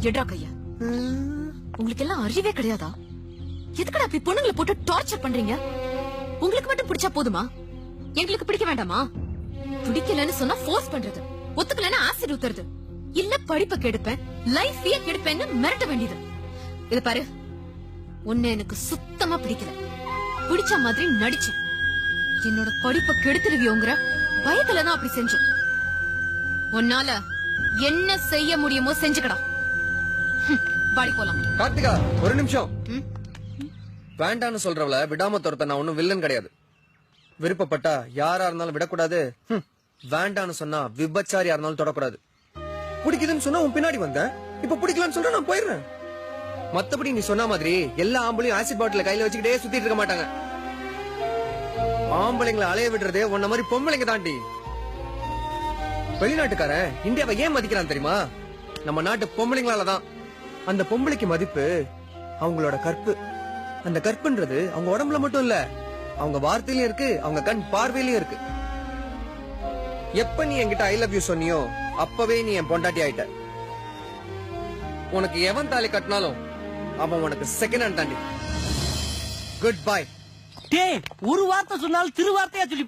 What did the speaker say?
எட்ரா கையா. உங்களுக்கு எல்லாம் அறிவே கிடையாதா? எதுக்கடா அப்படி பொண்ணுங்களை போட்டு டார்ச்சர் பண்றீங்க? உங்களுக்கு மட்டும் பிடிச்சா போதுமா? எங்களுக்கு பிடிக்க வேண்டாமா? பிடிக்கலன்னு சொன்னா ஃபோர்ஸ் பண்றது, ஒத்துக்கலன்னு ஆசிட் ஊத்துறது, இல்ல படிப்பை கெடுப்பேன் லைஃபையே கெடுப்பேன்னு மிரட்ட வேண்டியது. இது பாரு, உன்னை எனக்கு சுத்தமா பிடிக்கல. பிடிச்ச மாதிரி நடிச்சேன். என்னோட படிப்பை கெடுத்துருவியோங்கிற பயத்துலதான் அப்படி செஞ்சோம். உன்னால என்ன செய்ய முடியுமோ செஞ்சுக்கடா. வாடி போலாம். கார்த்திகா ஒரு நிமிஷம். வேண்டான்னு சொல்றவள விடாம துரத்த நான் ஒன்னும் வில்லன் கிடையாது. விருப்பப்பட்டா யாரா இருந்தாலும் விடக்கூடாது. வேண்டான்னு சொன்னா விபச்சாரியா இருந்தாலும் தொடக்கூடாது. பிடிக்குதுன்னு சொன்னா உன் பின்னாடி வந்தேன், இப்ப பிடிக்கலன்னு சொல்ற நான் போயிடுறேன். மத்தபடி நீ சொன்ன மாதிரி எல்லா ஆம்பளையும் ஆசிட் பாட்டில கையில வச்சுக்கிட்டே சுத்திட்டு இருக்க மாட்டாங்க. ஆம்பளைங்களை அலைய விடுறதே உன்ன மாதிரி பொம்பளைங்க தாண்டி. வெளிநாட்டுக்காரன் இந்தியாவை ஏன் மதிக்கிறான் தெரியுமா? நம்ம நாட்டு பொம்பளைங்களாலதான். அந்த பொம்பளைக்கு மதிப்பு அவங்களோட கற்பு. அந்த கற்புன்றது அவங்க உடம்புல மட்டும் இல்ல, அவங்க வார்த்தையிலயும் இருக்கு, அவங்க கண் பார்வையிலயும் இருக்கு. எப்ப நீ என்கிட்ட ஐ லவ் யூ சொன்னியோ அப்பவே நீ என் பொண்டாட்டி ஆயிட்ட. உனக்கு எவன் தாலி கட்டினாலும் அவன் உனக்கு செகண்ட் ஹேண்ட் தாண்டி. Good bye. ஒரு வார்த்தை சொன்னாலும் திருவார்த்தையா சொல்லி